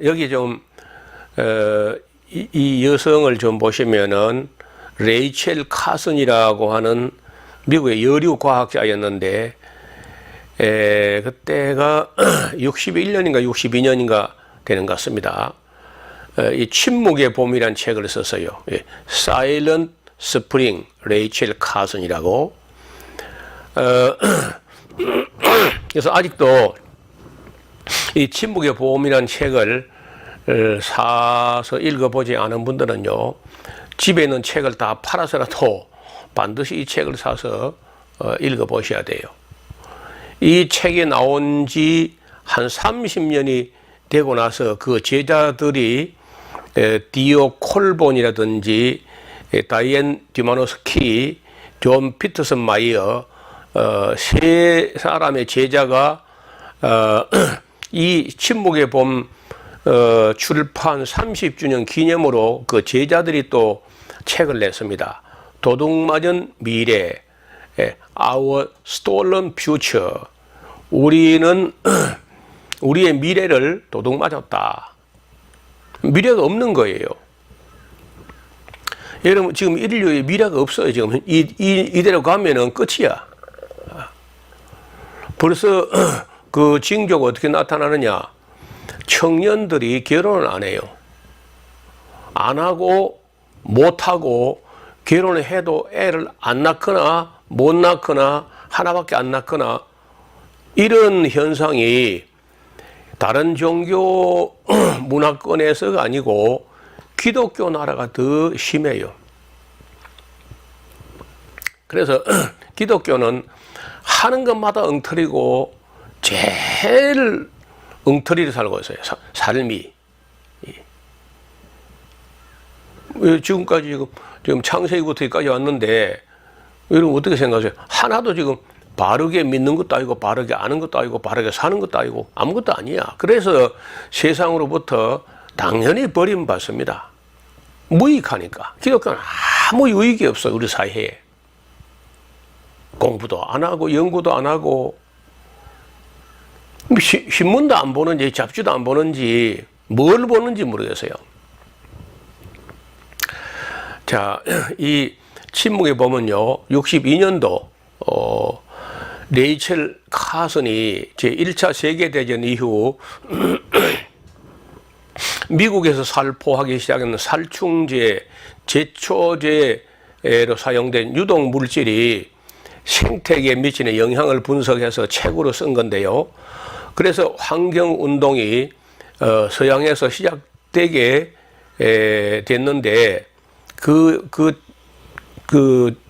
여기 좀 이 여성을 좀 보시면은 레이첼 카슨이라고 하는 미국의 여류 과학자였는데 그때가 61년인가 62년인가 되는 것 같습니다. 이 침묵의 봄이라는 책을 썼어요. Silent Spring, 레이첼 카슨이라고. 그래서 아직도 이 침묵의 봄이라는 책을 사서 읽어보지 않은 분들은요, 집에 있는 책을 다 팔아서라도 반드시 이 책을 사서 읽어보셔야 돼요. 이 책이 나온 지 한 30년이 되고 나서 그 제자들이 디오 콜본이라든지 다이앤 디마노스키, 존 피터슨 마이어 세 사람의 제자가 이 침묵의 봄 출판 30주년 기념으로 그 제자들이 또 책을 냈습니다. 도둑맞은 미래, Our Stolen Future. 우리는 우리의 미래를 도둑맞았다. 미래가 없는 거예요. 여러분, 지금 인류의 미래가 없어요. 지금 이대로 가면은 끝이야. 벌써 그 징조가 어떻게 나타나느냐? 청년들이 결혼을 안 해요. 안 하고 못 하고 결혼을 해도 애를 안 낳거나 못 낳거나 하나밖에 안 낳거나 이런 현상이 다른 종교 문화권에서가 아니고 기독교 나라가 더 심해요. 그래서 기독교는 하는 것마다 엉터리고 제일 엉터리를 살고 있어요. 삶이. 지금까지 지금 창세기부터 여기까지 왔는데 여러분 어떻게 생각하세요? 하나도 지금 바르게 믿는 것도 아니고 바르게 아는 것도 아니고 바르게 사는 것도 아니고 아무것도 아니야. 그래서 세상으로부터 당연히 버림받습니다. 무익하니까. 기독교는 아무 유익이 없어요. 우리 사회에. 공부도 안 하고 연구도 안 하고 신문도 안 보는지 잡지도 안 보는지 뭘 보는지 모르겠어요. 자, 이 침묵에 보면요, 62년도 레이첼 카슨이 제1차 세계대전 이후 미국에서 살포하기 시작한 살충제, 제초제로 사용된 유독 물질이 생태계에 미치는 영향을 분석해서 책으로 쓴 건데요. 그래서 환경운동이 서양에서 시작되게 됐는데 그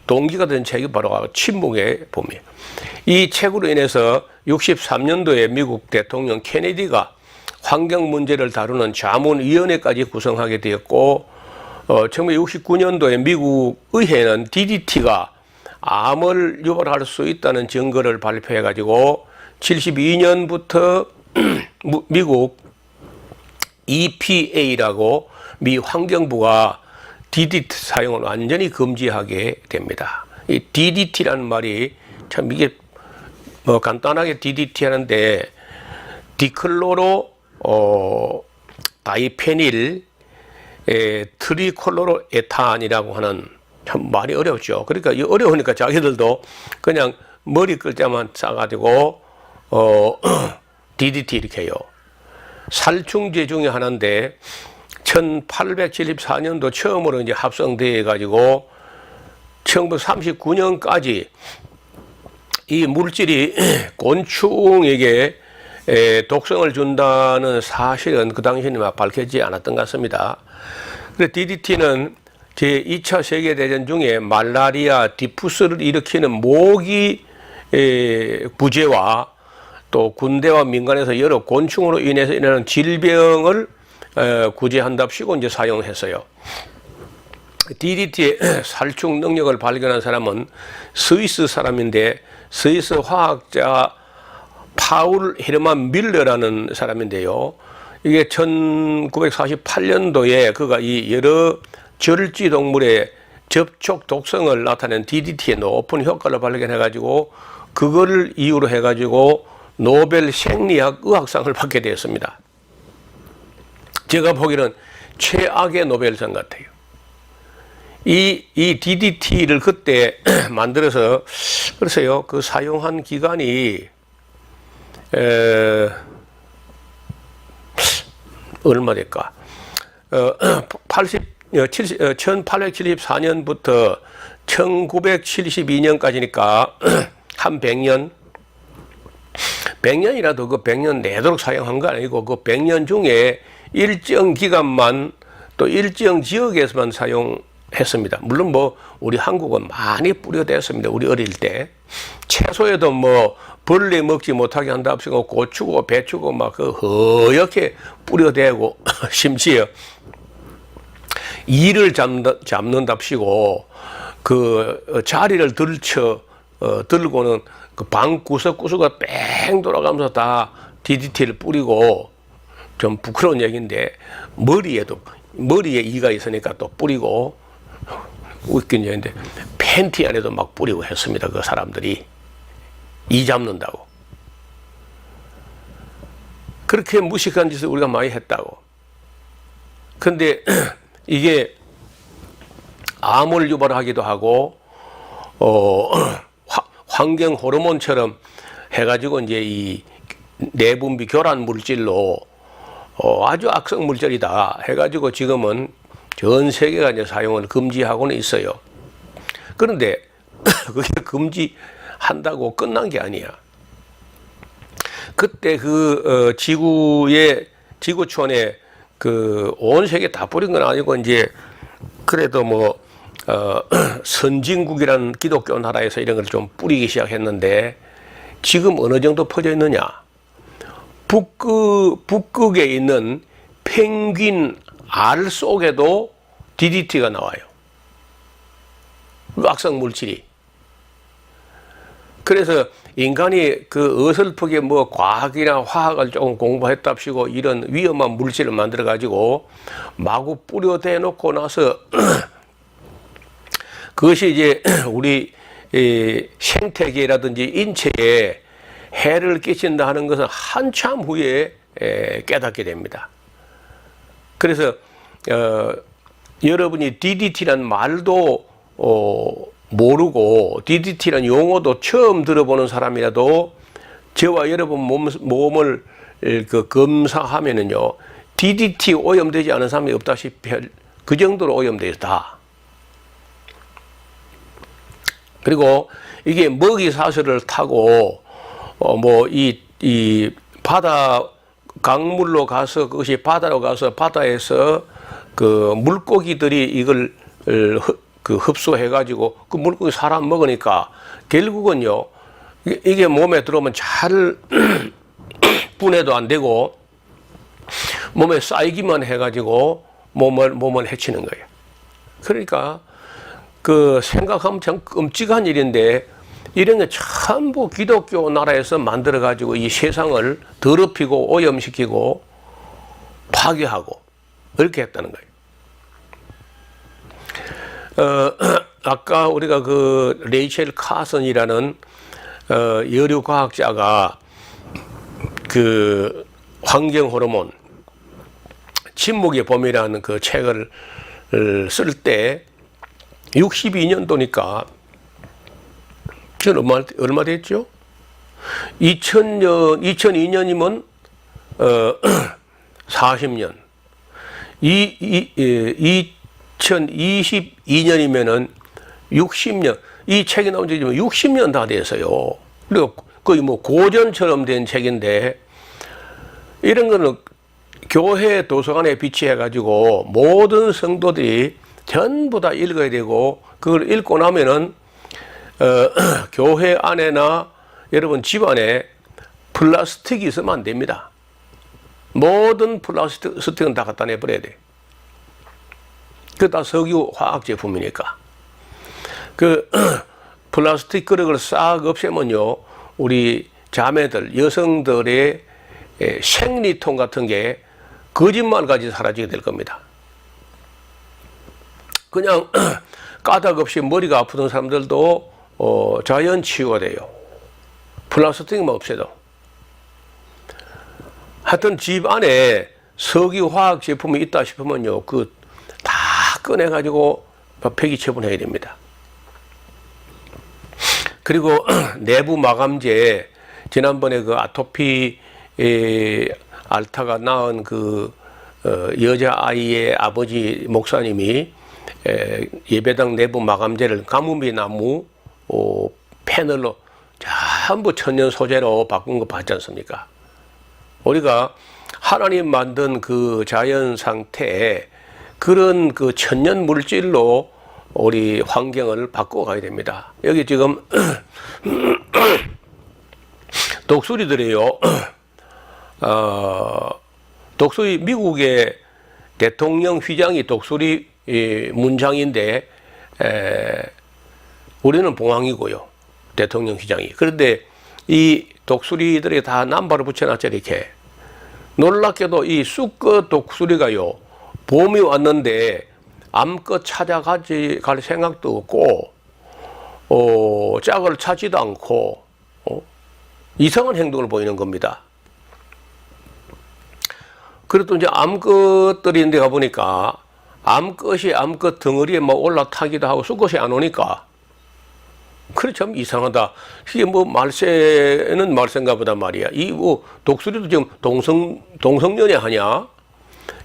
동기가 된 책이 바로 침묵의 봄이에요. 이 책으로 인해서 63년도에 미국 대통령 케네디가 환경 문제를 다루는 자문위원회까지 구성하게 되었고 1969년도에 미국 의회는 DDT가 암을 유발할 수 있다는 증거를 발표해 가지고 72년부터 미국 EPA라고 미 환경부가 DDT 사용을 완전히 금지하게 됩니다. 이 DDT라는 말이 참 이게 뭐 간단하게 DDT 하는데 디클로로 다이페닐 트리콜로로 에탄이라고 하는 참 말이 어렵죠. 그러니까 어려우니까 자기들도 그냥 머리 글자만 싸가지고 DDT 이렇게 해요. 살충제 중에 하나인데 1874년도 처음으로 이제 합성돼 가지고 1939년까지 이 물질이 곤충에게 독성을 준다는 사실은 그 당시에는 밝혀지지 않았던 것 같습니다. 그래서 DDT는 제2차 세계대전 중에 말라리아, 디푸스를 일으키는 모기 부재와 또 군대와 민간에서 여러 곤충으로 인해서 일어나는 질병을 구제한답시고 이제 사용했어요. DDT의 살충 능력을 발견한 사람은 스위스 사람인데 스위스 화학자 파울 헤르만 밀러라는 사람인데요. 이게 1948년도에 그가 이 여러 절지 동물의 접촉 독성을 나타낸 DDT의 높은 효과를 발견해가지고 그거를 이유로 해가지고 노벨 생리학 의학상을 받게 되었습니다. 제가 보기에는 최악의 노벨상 같아요. 이 DDT를 그때 만들어서 글쎄요, 그 사용한 기간이 얼마 될까? 1874년부터 1972년까지니까 한 100년. 100년이라도 그 100년 내도록 사용한 거 아니고 그 100년 중에 일정 기간만 또 일정 지역에서만 사용했습니다. 물론 뭐 우리 한국은 많이 뿌려댔습니다. 우리 어릴 때 채소에도 뭐 벌레 먹지 못하게 한답시고 고추고 배추고 막 그 허옇게 뿌려대고 심지어 이를 잡는답시고 그 자리를 들고는 그 방 구석구석을 뺑 돌아가면서 다 DDT를 뿌리고, 좀 부끄러운 얘기인데 머리에 이가 있으니까 또 뿌리고, 웃긴 얘기인데 팬티 안에도 막 뿌리고 했습니다. 그 사람들이 이 잡는다고. 그렇게 무식한 짓을 우리가 많이 했다고. 근데 이게 암을 유발하기도 하고 환경 호르몬처럼 해가지고 이제 이 내분비 교란 물질로 아주 악성 물질이다 해가지고 지금은 전 세계가 이제 사용을 금지하고는 있어요. 그런데 그게 금지한다고 끝난 게 아니야. 그때 그 지구촌에 그 온 세계 다 뿌린 건 아니고 이제 그래도 뭐 선진국이라는 기독교 나라에서 이런 걸 좀 뿌리기 시작했는데 지금 어느 정도 퍼져 있느냐? 북극에 있는 펭귄 알 속에도 DDT가 나와요. 악성 물질이. 그래서 인간이 그 어설프게 뭐 과학이나 화학을 조금 공부했답시고 이런 위험한 물질을 만들어 가지고 마구 뿌려대 놓고 나서 그것이 이제 우리 생태계라든지 인체에 해를 끼친다 하는 것은 한참 후에 깨닫게 됩니다. 그래서 여러분이 DDT란 말도 모르고 DDT란 용어도 처음 들어보는 사람이라도 저와 여러분 몸을 그 검사하면은요, DDT 오염되지 않은 사람이 없다시피 할 그 정도로 오염되어 있다. 그리고 이게 먹이 사슬을 타고 뭐 이 바다 강물로 가서 그것이 바다로 가서 바다에서 그 물고기들이 이걸 그 흡수해 가지고 그 물고기 사람 먹으니까 결국은요, 이게 몸에 들어오면 잘 분해도 안 되고 몸에 쌓이기만 해 가지고 몸을 해치는 거예요. 그러니까 그 생각하면 참 끔찍한 일인데 이런 게 전부 기독교 나라에서 만들어 가지고 이 세상을 더럽히고 오염시키고 파괴하고 이렇게 했다는 거예요. 아까 우리가 그 레이첼 카슨이라는 여류 과학자가 그 환경 호르몬 침묵의 봄이라는 그 책을 쓸 때 62년도니까 지금 얼마 됐죠? 2002년이면 40년. 2022년이면은 60년. 이 책이 나온 지 60년 다 됐어요. 그리고 거의 뭐 고전처럼 된 책인데 이런 거는 교회 도서관에 비치해 가지고 모든 성도들이 전부 다 읽어야 되고, 그걸 읽고 나면은 교회 안에나 여러분 집 안에 플라스틱이 있으면 안 됩니다. 모든 플라스틱은 다 갖다 내버려야 돼. 그 다 석유 화학 제품이니까. 그 플라스틱 그릇을 싹 없애면요, 우리 자매들, 여성들의 생리통 같은 게 거짓말까지 사라지게 될 겁니다. 그냥 까닭 없이 머리가 아프던 사람들도 자연 치유가 돼요. 플라스틱만 없애도. 하여튼 집 안에 석유화학 제품이 있다 싶으면요, 그 다 꺼내가지고 폐기 처분해야 됩니다. 그리고 내부 마감제, 지난번에 그 아토피 알타가 낳은 그 여자 아이의 아버지 목사님이 예배당 내부 마감재를 가뭄비 나무 패널로 전부 천연 소재로 바꾼 거 봤지 않습니까? 우리가 하나님 만든 그 자연 상태에 그런 그 천연 물질로 우리 환경을 바꿔가야 됩니다. 여기 지금 독수리들이요. 독수리, 미국의 대통령 휘장이 독수리 문장인데 우리는 봉황이고요, 대통령 휘장이. 그런데 이 독수리들이 다 남발을 붙여놨죠. 이렇게 놀랍게도 이 수컷 독수리가요, 봄이 왔는데 암컷 찾아갈 생각도 없고 짝을 찾지도 않고 이상한 행동을 보이는 겁니다. 그래도 이제 암컷들이 인데 가보니까 암컷이 암컷 덩어리에 막 올라타기도 하고 수컷이 안 오니까 그래 참 이상하다. 이게 뭐 말새는 말새인가 보다 말이야. 이 뭐 독수리도 지금 동성연애 하냐?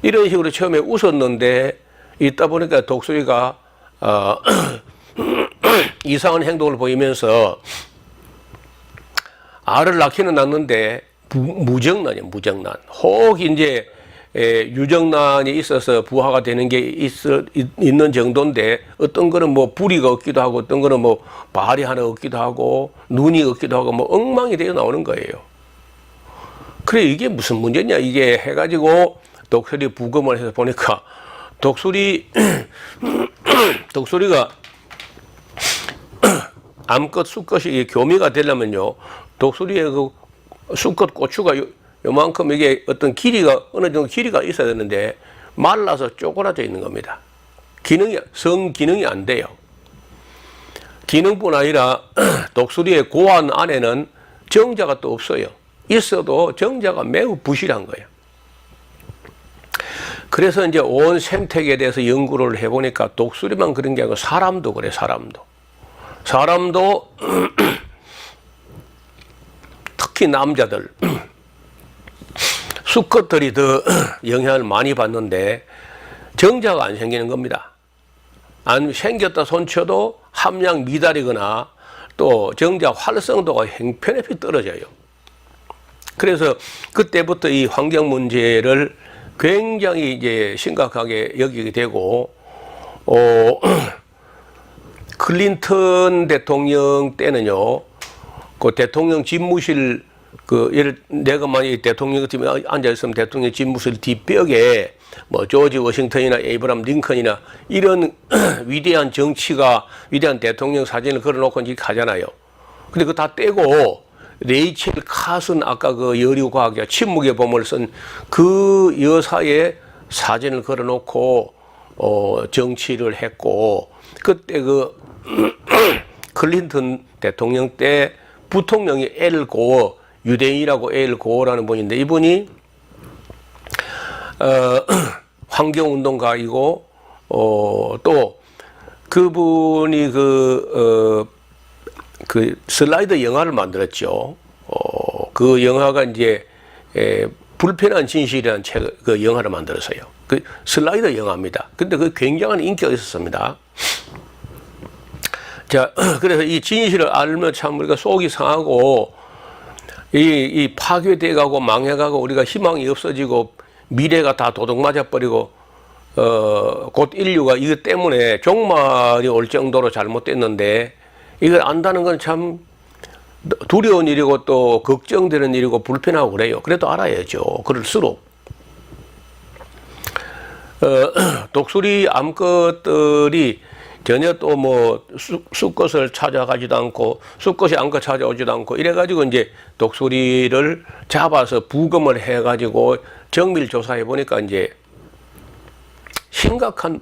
이런 식으로 처음에 웃었는데 있다 보니까 독수리가 이상한 행동을 보이면서 알을 낳기는 낳는데 무정란이에요. 무정란. 혹 이제 유정란이 있어서 부화가 되는 게 있는 정도인데, 어떤 거는 뭐 부리가 없기도 하고, 어떤 거는 뭐 발이 하나 없기도 하고, 눈이 없기도 하고, 뭐 엉망이 되어 나오는 거예요. 그래, 이게 무슨 문제냐? 이게 해가지고 독수리 부검을 해서 보니까 독수리가 암컷 수컷이 교미가 되려면요, 독수리의 그 수컷 고추가 요만큼 이게 어떤 길이가, 어느 정도 길이가 있어야 되는데 말라서 쪼그라져 있는 겁니다. 성기능이 안 돼요. 기능뿐 아니라 독수리의 고안 안에는 정자가 또 없어요. 있어도 정자가 매우 부실한 거예요. 그래서 이제 온 생태계에 대해서 연구를 해보니까 독수리만 그런 게 아니고 사람도 그래, 사람도 특히 남자들 수컷들이 더 영향을 많이 받는데 정자가 안 생기는 겁니다. 안 생겼다 손쳐도 함량 미달이거나 또 정자 활성도가 형편없이 떨어져요. 그래서 그때부터 이 환경 문제를 굉장히 이제 심각하게 여기게 되고, 클린턴 대통령 때는요, 그 대통령 집무실 내가 만약에 대통령 팀에 앉아 있으면 대통령 집무실 뒷벽에 뭐 조지 워싱턴이나 에이브람 링컨이나 이런 위대한 위대한 대통령 사진을 걸어놓고 이제 가잖아요. 근데 그거 다 떼고 레이첼 카슨, 아까 그 여류과학자 침묵의 봄을 쓴 그 여사의 사진을 걸어놓고 정치를 했고, 그때 그 클린턴 대통령 때 부통령이 엘 고어, 유대인이라고 엘 고어라는 분인데, 이분이 환경운동가이고 또 그분이 그 슬라이드 영화를 만들었죠. 그 영화가 이제 불편한 진실이라는 그 영화를 만들었어요. 그 슬라이드 영화입니다. 근데 그 굉장한 인기가 있었습니다. 자, 그래서 이 진실을 알면 참 우리가 속이 상하고 이 파괴돼 가고 망해가고 우리가 희망이 없어지고 미래가 다 도둑 맞아버리고 곧 인류가 이것 때문에 종말이 올 정도로 잘못됐는데, 이걸 안다는 건 참 두려운 일이고 또 걱정되는 일이고 불편하고 그래요. 그래도 알아야죠. 그럴수록 독수리 암컷들이 전혀 또 뭐 수컷을 찾아가지도 않고 수컷이 암컷 찾아오지도 않고 이래가지고 이제 독수리를 잡아서 부검을 해가지고 정밀 조사해 보니까 이제 심각한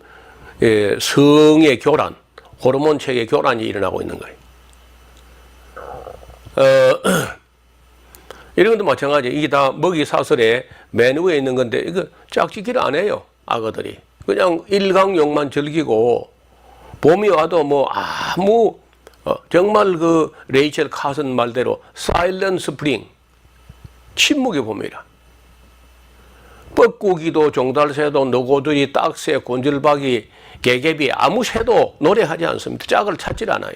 성의 교란, 호르몬 체계 교란이 일어나고 있는 거예요. 이런 것도 마찬가지. 이게 다 먹이 사슬에 맨 위에 있는 건데 이거 짝짓기를 안 해요. 악어들이. 그냥 일광욕만 즐기고 봄이 와도 뭐 아무 정말 그 레이첼 카슨 말대로 사일런 스프링 침묵의 봄이라. 뻐꾸기도 종달새도 노고들이 딱새 곤질박이 개개비 아무 새도 노래하지 않습니다. 짝을 찾질 않아요.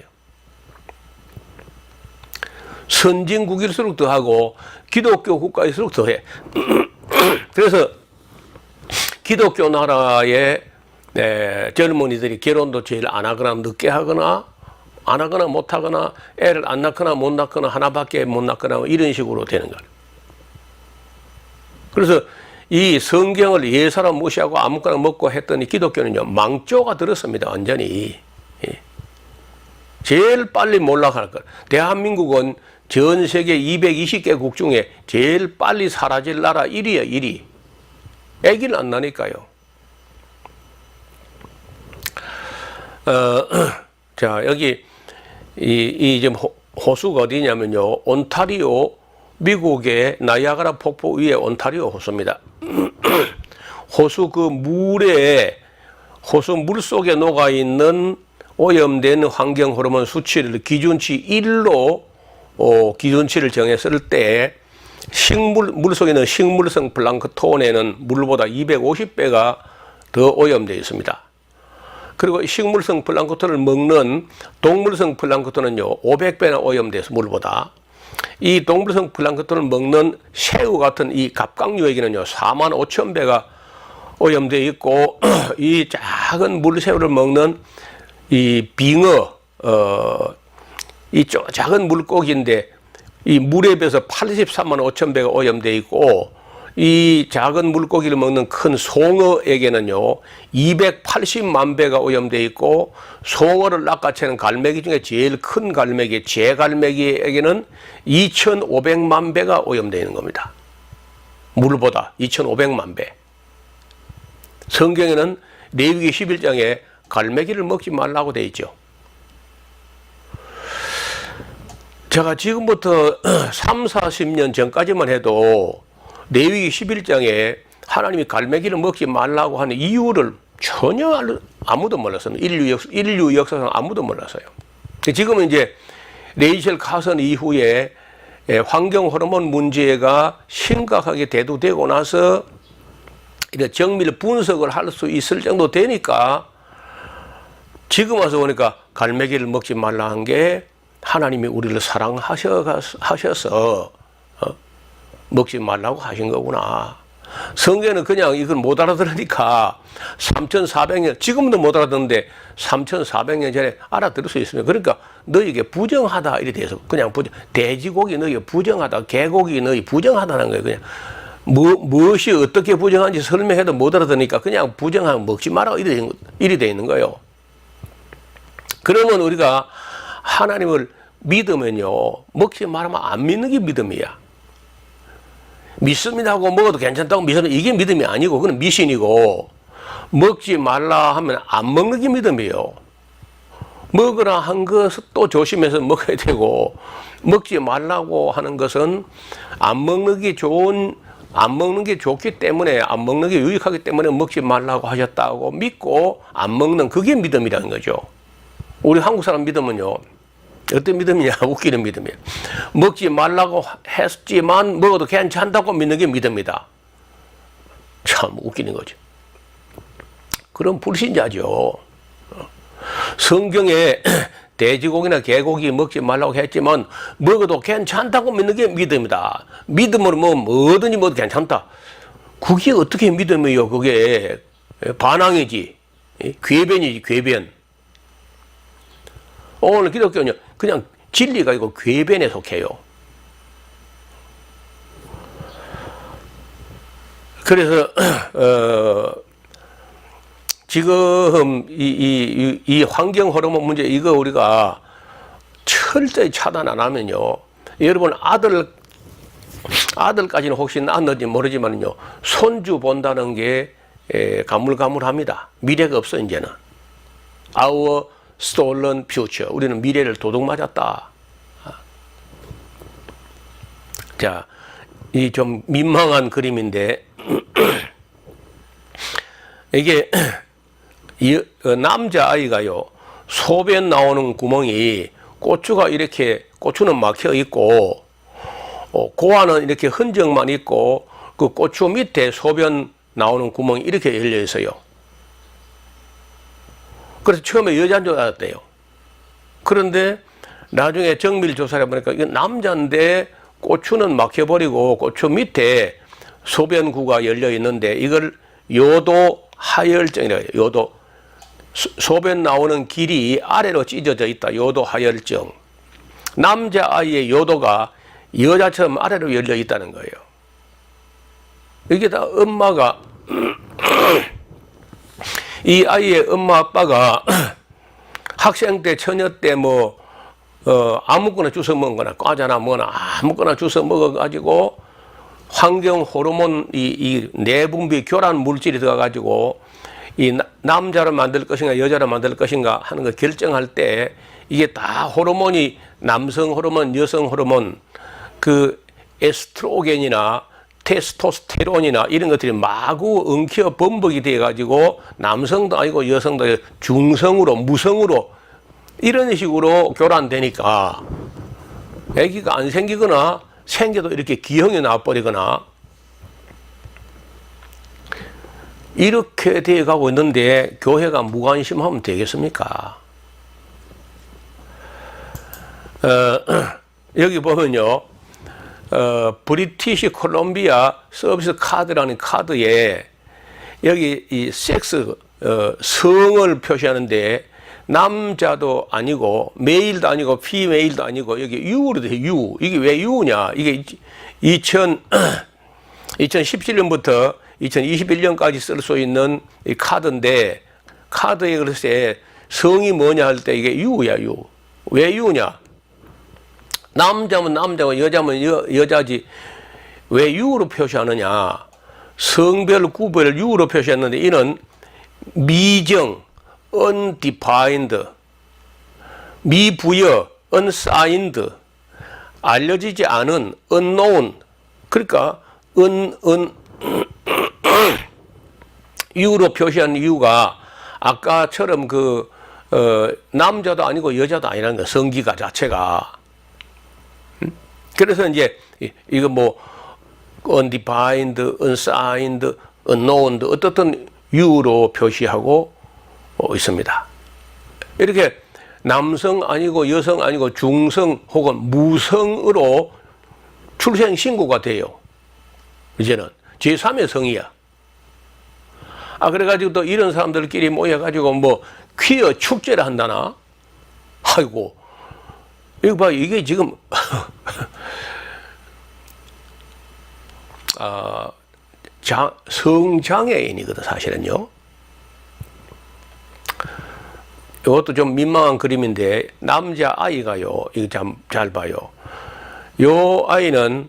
선진국일수록 더하고 기독교 국가일수록 더해. 그래서 기독교 나라의 젊은이들이 결혼도 제일 안 하거나 늦게 하거나 안 하거나 못 하거나 애를 안 낳거나 못 낳거나 하나밖에 못 낳거나 이런 식으로 되는 거예요. 그래서 이 성경을 예사람 무시하고 아무거나 먹고 했더니 기독교는요 망조가 들었습니다. 완전히. 제일 빨리 몰락할 것. 대한민국은 전 세계 220개국 중에 제일 빨리 사라질 나라 1위야, 1위. 애기는 안 나니까요. 자, 여기, 지금 호수가 어디냐면요. 온타리오, 미국의 나이아가라 폭포 위에 온타리오 호수입니다. 호수 그 물에, 호수 물 속에 녹아있는 오염된 환경 호르몬 수치를 기준치 1로 기준치를 정했을 때 물 속에 있는 식물성 플랑크톤에는 물보다 250배가 더 오염되어 있습니다. 그리고 식물성 플랑크톤을 먹는 동물성 플랑크톤은요 500배나 오염돼서 물보다 이 동물성 플랑크톤을 먹는 새우 같은 이 갑각류에게는요 45,000배가 오염되어 있고 이 작은 물새우를 먹는 이 빙어 이 작은 물고기인데 이 물에 비해서 835,000배가 오염되어 있고 이 작은 물고기를 먹는 큰 송어에게는요 280만 배가 오염되어 있고 송어를 낚아채는 갈매기 중에 제일 큰 갈매기 제갈매기에게는 2,500만 배가 오염되어 있는 겁니다. 물보다 2,500만 배. 성경에는 레위기 11장에 갈매기를 먹지 말라고 되어 있죠. 제가 지금부터 30-40년 전까지만 해도 레위기 11장에 하나님이 갈매기를 먹지 말라고 하는 이유를 전혀 아무도 몰랐어요. 인류 역사상 아무도 몰랐어요. 지금은 이제 레이첼 카슨 이후에 환경 호르몬 문제가 심각하게 대두되고 나서 이런 정밀 분석을 할 수 있을 정도 되니까 지금 와서 보니까 갈매기를 먹지 말라 한 게 하나님이 우리를 사랑하셔서 먹지 말라고 하신 거구나. 성경은 그냥 이걸 못 알아들으니까 3,400년, 지금도 못 알아듣는데 3,400년 전에 알아들을 수 있습니다. 그러니까 너에게 부정하다 이래 돼서 그냥 돼지고기 너에게 부정하다, 개고기 너에게 부정하다는 거예요. 그냥 무엇이 어떻게 부정한지 설명해도 못 알아듣으니까 그냥 부정하면 먹지 마라 이래 돼 있는 거예요. 그러면 우리가 하나님을 믿으면요 먹지 말으면 안 믿는 게 믿음이야. 믿습니다 하고 먹어도 괜찮다고 믿으면 이게 믿음이 아니고 그건 미신이고, 먹지 말라 하면 안 먹는 게 믿음이에요. 먹으라 한 것도 조심해서 먹어야 되고, 먹지 말라고 하는 것은 안 먹는 게 좋기 때문에, 안 먹는 게 유익하기 때문에 먹지 말라고 하셨다고 믿고 안 먹는 그게 믿음이라는 거죠. 우리 한국 사람 믿음은요 어떤 믿음이냐? 웃기는 믿음이에요. 먹지 말라고 했지만 먹어도 괜찮다고 믿는 게 믿음이다. 참 웃기는 거죠. 그럼 불신자죠. 성경에 돼지고기나 개고기 먹지 말라고 했지만 먹어도 괜찮다고 믿는 게 믿음이다. 믿음으로 뭐든지 먹어도 괜찮다. 그게 어떻게 믿음이에요? 그게 반항이지. 궤변이지, 궤변. 오늘 기독교는요 그냥 진리가 아니고 궤변에 속해요. 그래서 지금 이 환경 호르몬 문제 이거 우리가 철저히 차단 안 하면요, 여러분 아들까지는 혹시 낳았는지 모르지만요 손주 본다는 게 가물가물합니다. 미래가 없어. 이제는 our stolen future, 우리는 미래를 도둑 맞았다. 자, 이 좀 민망한 그림인데 이게 남자 아이가요 소변 나오는 구멍이 고추가 이렇게 고추는 막혀 있고 고아는 이렇게 흔적만 있고 그 고추 밑에 소변 나오는 구멍이 이렇게 열려 있어요. 그래서 처음에 여자인 줄 알았대요. 그런데 나중에 정밀 조사를 해보니까 이건 남자인데 고추는 막혀버리고 고추 밑에 소변구가 열려 있는데 이걸 요도 하혈증이라고 해요. 요도 소변 나오는 길이 아래로 찢어져 있다. 요도 하혈증. 남자 아이의 요도가 여자처럼 아래로 열려 있다는 거예요. 이게 다 엄마가 이 아이의 엄마 아빠가 학생 때 처녀 때 뭐 아무거나 주워 먹은 거나 과자나 뭐나 아무거나 주워 먹어 가지고 환경 호르몬 이 내분비 교란 물질이 들어가 가지고 이 남자를 만들 것인가 여자를 만들 것인가 하는 거 결정할 때 이게 다 호르몬이 남성 호르몬, 여성 호르몬 그 에스트로겐이나 테스토스테론이나 이런 것들이 마구 엉켜 범벅이 돼 가지고 남성도 아니고 여성도 아니고 중성으로 무성으로 이런 식으로 교란되니까 아기가 안 생기거나 생겨도 이렇게 기형이 나와버리거나 이렇게 돼 가고 있는데 교회가 무관심하면 되겠습니까? 여기 보면요. 브리티시 콜롬비아 서비스 카드라는 카드에 여기 이 섹스 성을 표시하는데 남자도 아니고 메일도 아니고 피메일도 아니고 여기 유로 돼. 유. 이게 왜 유냐? 이게 2017년부터 2021년까지 쓸 수 있는 이 카드인데 카드에 글쎄 성이 뭐냐 할 때 이게 유야 유. 왜 유냐? 남자면 남자고 여자면 여자지 왜 유로 표시하느냐? 성별 구별 유로 표시했는데 이는 미정 undefined, 미부여 unsigned, 알려지지 않은 unknown. 그러니까 유로 표시한 이유가 아까처럼 그 남자도 아니고 여자도 아니라는 거 성기가 자체가. 그래서 이제 이거 뭐 undefined, unsigned, unknown 어떻든 유로 표시하고 있습니다. 이렇게 남성 아니고 여성 아니고 중성 혹은 무성으로 출생 신고가 돼요. 이제는 제3의 성이야. 그래가지고 또 이런 사람들끼리 모여가지고 뭐 퀴어 축제를 한다나? 아이고, 이거 봐, 이게 지금 성장애인이거든, 사실은요. 이것도 좀 민망한 그림인데, 남자 아이가요, 이거 잘 봐요. 요 아이는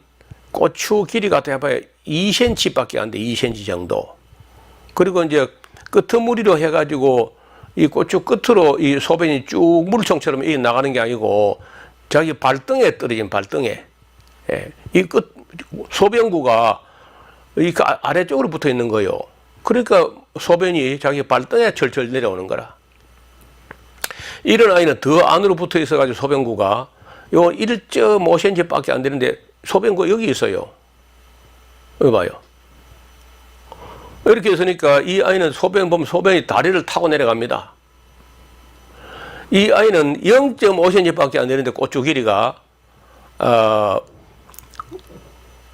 고추 길이가 해봐야 2cm 밖에 안 돼, 2cm 정도. 그리고 이제 끄트무리로 해가지고, 이 고추 끝으로 이 소변이 쭉 물총처럼 나가는 게 아니고, 자기 발등에 떨어진 발등에. 예, 이 끝, 소변구가 이 아래쪽으로 붙어 있는 거예요. 그러니까 소변이 자기 발등에 철철 내려오는 거라. 이런 아이는 더 안으로 붙어 있어가지고 소변구가 요 1.5cm 밖에 안 되는데 소변구 여기 있어요. 여기 봐요. 이렇게 있으니까 이 아이는 소변 보면 소변이 다리를 타고 내려갑니다. 이 아이는 0.5cm 밖에 안 되는데 고추 길이가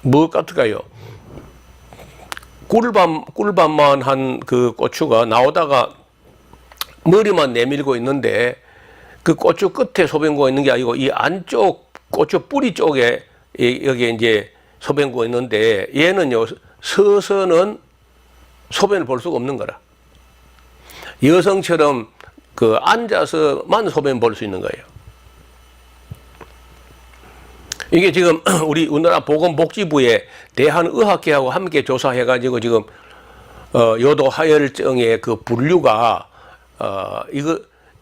뭐 같을까요? 꿀밤만 한 그 고추가 나오다가 머리만 내밀고 있는데 그 고추 끝에 소변구가 있는 게 아니고 이 안쪽 고추 뿌리 쪽에 여기 이제 소변구가 있는데 얘는요 서서는 소변을 볼 수가 없는 거라. 여성처럼 그 앉아서만 소변 볼 수 있는 거예요. 이게 지금 우리나라 보건복지부에 대한의학회하고 함께 조사해가지고 지금 요도 하혈증의 그 분류가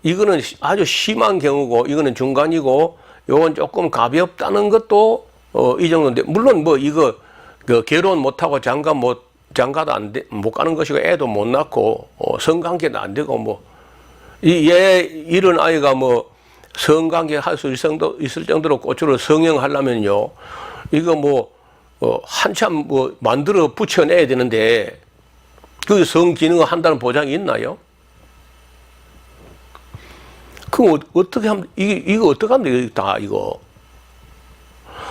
이거는 아주 심한 경우고 이거는 중간이고 요건 조금 가볍다는 것도 이 정도인데 물론 뭐 이거 그 결혼 못하고 장가도 못 가는 것이고 애도 못 낳고 성관계도 안 되고 뭐 이런 아이가 뭐 성관계 할 수 있을 정도로 고추를 성형하려면요 이거 뭐 한참 뭐 만들어 붙여내야 되는데 그 성기능을 한다는 보장이 있나요? 그럼 어떻게 하면 이거 어떻게 하면 되겠다 이거.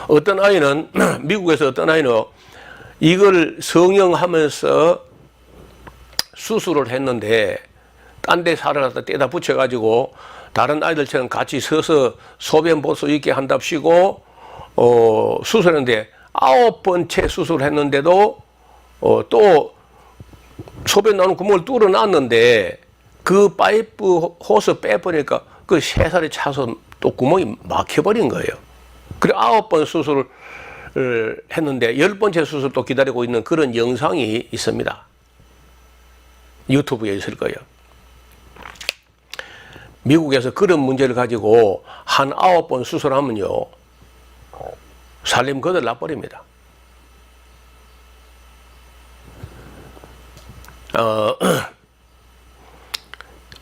어떤 아이는 미국에서 어떤 아이는 이걸 성형하면서 수술을 했는데 딴 데 살아가서 떼다 붙여가지고 다른 아이들처럼 같이 서서 소변 볼 수 있게 한답시고 수술했는데 9번째 수술했는데도 또 소변 나오는 구멍을 뚫어놨는데 그 파이프 호스 빼버리니까 그 새살이 차서 또 구멍이 막혀버린 거예요. 그리고 9번 수술을 했는데 10번째 수술도 기다리고 있는 그런 영상이 있습니다. 유튜브에 있을 거예요. 미국에서 그런 문제를 가지고 한 9번 수술하면요 살림 거들 나버립니다.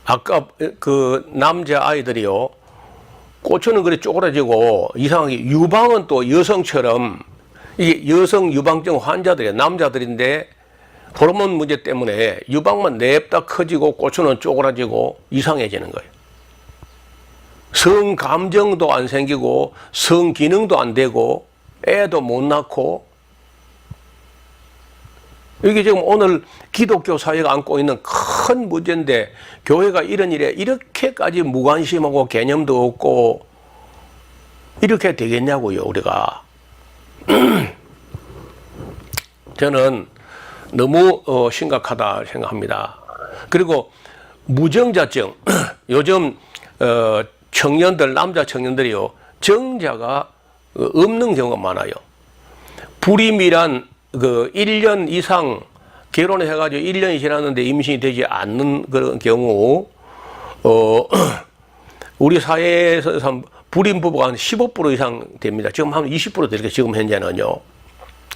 아까 그 남자 아이들이요 고추는 그래 쪼그라지고 이상하게 유방은 또 여성처럼 이게 여성 유방증 환자들이에요. 남자들인데 호르몬 문제 때문에 유방만 냅다 커지고 고추는 쪼그라지고 이상해지는 거예요. 성감정도 안 생기고 성기능도 안 되고 애도 못 낳고 이게 지금 오늘 기독교 사회가 안고 있는 큰 문제인데 교회가 이런 일에 이렇게까지 무관심하고 개념도 없고 이렇게 되겠냐고요 우리가. 저는 너무 심각하다 생각합니다. 그리고 무정자증 요즘 청년들 남자 청년들이요 정자가 없는 경우가 많아요. 불임이란 그 1년 이상 결혼을 해가지고 1년이 지났는데 임신이 되지 않는 그런 경우 우리 사회에서 불임 부부가 한 15% 이상 됩니다. 지금 한 20% 되니까 지금 현재는요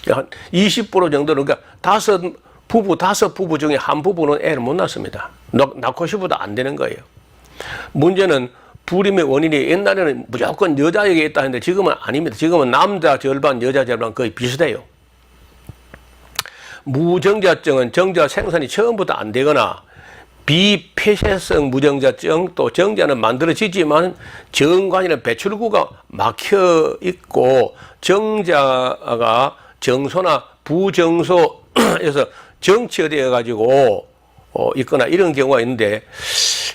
한 20% 정도는 그러니까 5부부 중에 한 부부는 애를 못 낳습니다. 낳고 싶어도 안 되는 거예요. 문제는 불임의 원인이 옛날에는 무조건 여자에게 있다 했는데 지금은 아닙니다. 지금은 남자 절반 여자 절반 거의 비슷해요. 무정자증은 정자 생산이 처음부터 안 되거나 비폐쇄성 무정자증 또 정자는 만들어지지만 정관이나 배출구가 막혀 있고 정자가 정소나 부정소에서 정체되어 가지고 있거나 이런 경우가 있는데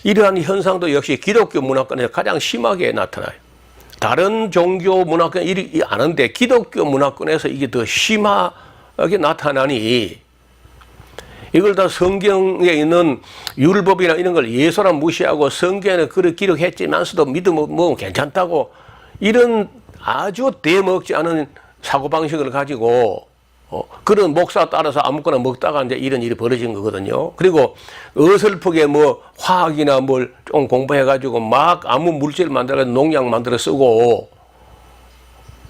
이러한 현상도 역시 기독교 문화권에서 가장 심하게 나타나요. 다른 종교 문화권은 이렇게 안 하는데 기독교 문화권에서 이게 더 심하게 나타나니 이걸 다 성경에 있는 율법이나 이런 걸 예서라 무시하고 성경에는 그렇게 기록했지만서도 믿으면 괜찮다고 이런 아주 대먹지 않은 사고방식을 가지고 그런 목사 따라서 아무거나 먹다가 이제 이런 일이 벌어진 거거든요. 그리고 어설프게 뭐 화학이나 뭘 좀 공부해가지고 막 아무 물질 만들어가지고 농약 만들어 쓰고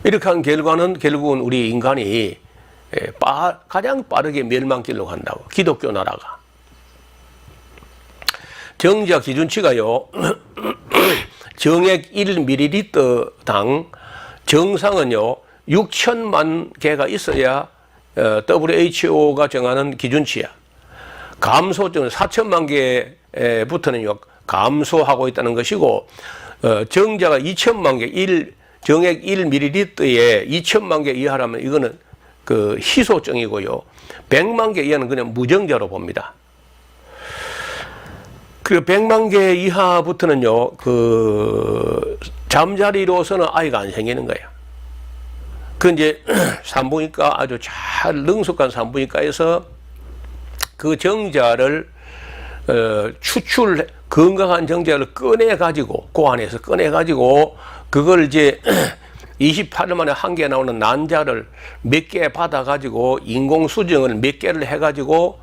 이렇게 한 결과는 결국은 우리 인간이 가장 빠르게 멸망길로 간다고. 기독교 나라가. 정자 기준치가요. 정액 1ml당 정상은요 6천만 개가 있어야 WHO가 정하는 기준치야. 감소증은 4천만 개부터는요 감소하고 있다는 것이고 정자가 2천만 개, 정액 1ml에 2천만 개 이하라면 이거는 그 희소증이고요. 100만 개 이하는 그냥 무정자로 봅니다. 그리고 100만 개 이하부터는요 그 잠자리로서는 아이가 안 생기는 거예요. 그 이제 산부인과 아주 잘 능숙한 산부인과에서 그 정자를 건강한 정자를 꺼내 가지고 그 안에서 꺼내 가지고 그걸 이제 28일 만에 한 개 나오는 난자를 몇 개 받아 가지고 인공 수정을 몇 개를 해 가지고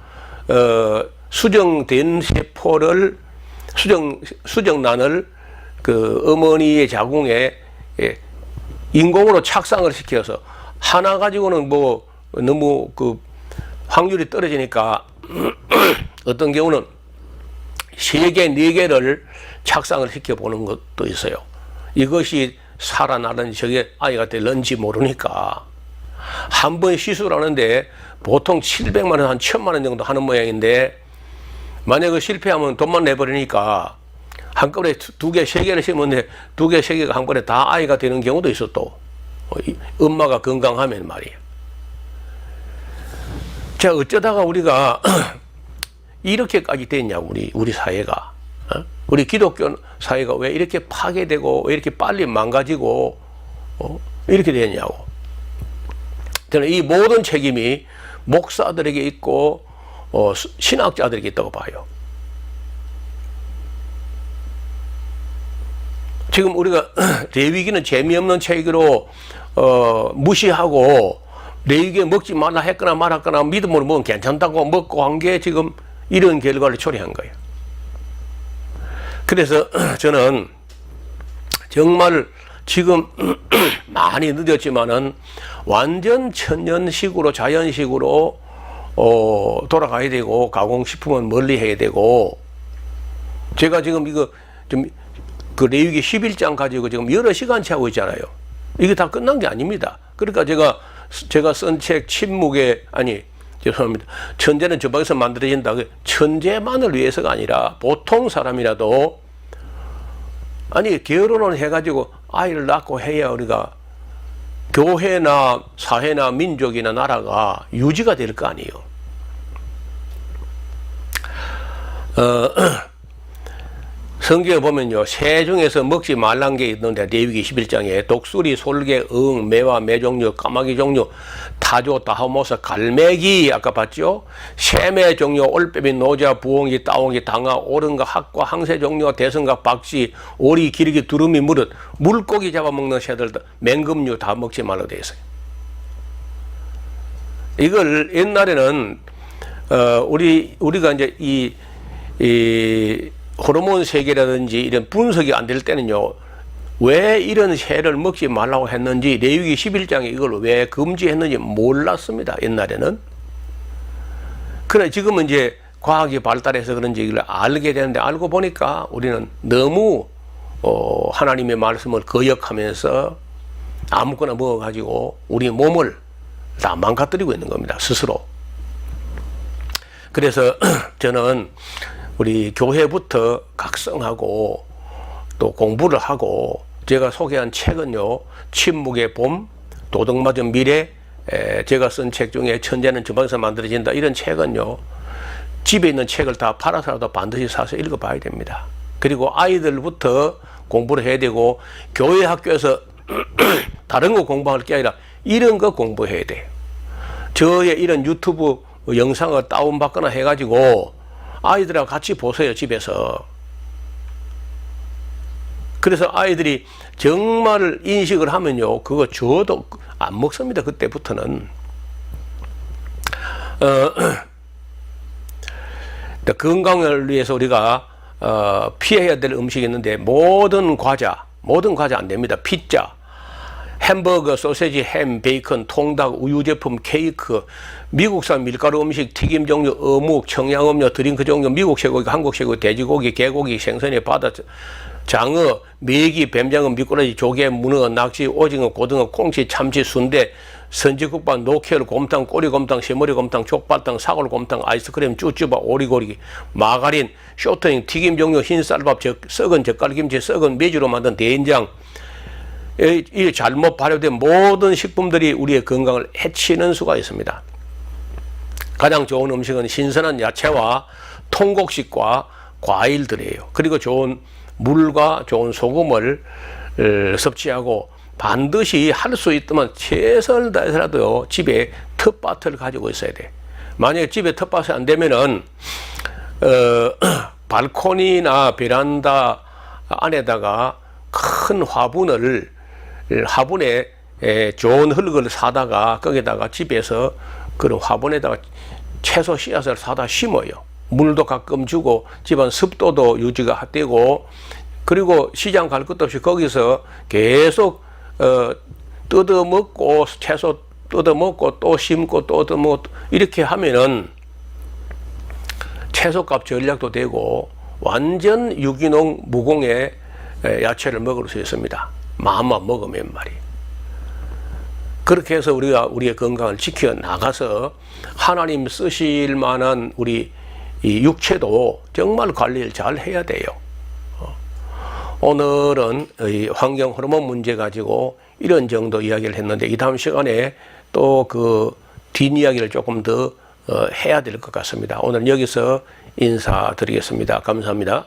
수정된 세포를 수정란을 그 어머니의 자궁에 인공으로 착상을 시켜서 하나 가지고는 뭐 너무 그 확률이 떨어지니까 어떤 경우는 3개, 4개를 착상을 시켜보는 것도 있어요. 이것이 살아나는지 저게 아이가 될런지 모르니까 한 번 시술을 하는데 보통 700만 원, 한 1000만 원 정도 하는 모양인데 만약에 실패하면 돈만 내버리니까 한꺼번에 2개, 3개를 심었는데 2개, 3개가 한꺼번에 다 아이가 되는 경우도 있어 또. 엄마가 건강하면 말이에요. 자, 어쩌다가 우리가 이렇게까지 됐냐고, 우리 사회가. 우리 기독교 사회가 왜 이렇게 파괴되고, 왜 이렇게 빨리 망가지고, 이렇게 됐냐고. 저는 이 모든 책임이 목사들에게 있고, 신학자들에게 있다고 봐요. 지금 우리가 레위기는 재미없는 책으로 무시하고 레위기에 먹지 말라 했거나 말았거나 믿음으로 먹으면 괜찮다고 먹고 한 게 지금 이런 결과를 초래한 거예요. 그래서 저는 정말 지금 많이 늦었지만은 완전 천연식으로 자연식으로 돌아가야 되고 가공식품은 멀리 해야 되고 제가 지금 이거 좀 그 레위기 11장 가지고 지금 여러 시간치 하고 있잖아요. 이게 다 끝난 게 아닙니다. 그러니까 제가 쓴 책 침묵의 죄송합니다. 천재는 주방에서 만들어진다. 천재만을 위해서가 아니라 보통 사람이라도 결혼을 해가지고 아이를 낳고 해야 우리가 교회나 사회나 민족이나 나라가 유지가 될 거 아니에요. 성경에 보면요, 새 중에서 먹지 말란 게 있는데 레위기 11장에 독수리, 솔개, 응, 매와 매 종류, 까마귀 종류, 타조, 다하모사, 갈매기 아까 봤죠? 샘의 종류, 올빼미, 노자, 부엉이, 따옹이, 당아, 오른과 학과, 항새 종류, 대성과 박쥐, 오리, 기러기, 두루미, 무릇, 물고기 잡아먹는 새들, 맹금류 다 먹지 말라고 되어 있어요. 이걸 옛날에는 우리가 이제 이 호르몬 세계라든지 이런 분석이 안 될 때는요, 왜 이런 새를 먹지 말라고 했는지 레위기 11장에 이걸 왜 금지했는지 몰랐습니다. 옛날에는. 그래 지금은 이제 과학이 발달해서 그런지 이걸 알게 되는데 알고 보니까 우리는 너무 하나님의 말씀을 거역하면서 아무거나 먹어가지고 우리 몸을 다 망가뜨리고 있는 겁니다. 스스로. 그래서 저는 우리 교회부터 각성하고 또 공부를 하고 제가 소개한 책은요, 침묵의 봄, 도덕맞은 미래, 제가 쓴 책 중에 천재는 주방에서 만들어진다, 이런 책은요, 집에 있는 책을 다 팔아서라도 반드시 사서 읽어봐야 됩니다. 그리고 아이들부터 공부를 해야 되고 교회 학교에서 다른 거 공부할 게 아니라 이런 거 공부해야 돼요. 저의 이런 유튜브 영상을 다운받거나 해가지고 아이들하고 같이 보세요, 집에서. 그래서 아이들이 정말 인식을 하면요, 그거 줘도 안 먹습니다, 그때부터는. 건강을 위해서 우리가 피해야 될 음식이 있는데 모든 과자 안 됩니다. 피자, 햄버거, 소세지, 햄, 베이컨, 통닭, 우유 제품, 케이크, 미국산 밀가루 음식, 튀김 종류, 어묵, 청양음료, 드링크 종류, 미국 쇠고기, 한국 쇠고기, 돼지고기, 개고기, 생선의 바다, 장어, 메기, 뱀장어, 미꾸라지, 조개, 문어, 낚시, 오징어, 고등어, 콩치, 참치, 순대, 선지국밥, 노케을, 곰탕, 꼬리곰탕, 새머리곰탕, 족발탕, 사골곰탕, 아이스크림, 쭈쭈바, 오리고기, 마가린, 쇼트닝, 튀김 종류, 흰쌀밥, 썩은 젓갈김치, 썩은 메주로 만든 된장, 이 잘못 발효된 모든 식품들이 우리의 건강을 해치는 수가 있습니다. 가장 좋은 음식은 신선한 야채와 통곡식과 과일들이에요. 그리고 좋은 물과 좋은 소금을 섭취하고 반드시 할 수 있다면 최선을 다해서라도 집에 텃밭을 가지고 있어야 돼. 만약에 집에 텃밭이 안 되면은 발코니나 베란다 안에다가 큰 화분에 좋은 흙을 사다가 거기다가 집에서 그런 화분에다가 채소 씨앗을 사다 심어요. 물도 가끔 주고 집안 습도도 유지가 되고, 그리고 시장 갈 것도 없이 거기서 계속 뜯어먹고 채소 뜯어먹고 또 심고 또 얻어먹고 이렇게 하면은 채소값 전략도 되고 완전 유기농 무공의 야채를 먹을 수 있습니다. 마음만 먹으면 말이에요. 그렇게 해서 우리가 우리의 건강을 지켜 나가서 하나님 쓰실 만한 우리 이 육체도 정말 관리를 잘 해야 돼요. 오늘은 이 환경 호르몬 문제 가지고 이런 정도 이야기를 했는데 이 다음 시간에 또 그 뒷이야기를 조금 더 해야 될 것 같습니다. 오늘 여기서 인사드리겠습니다. 감사합니다.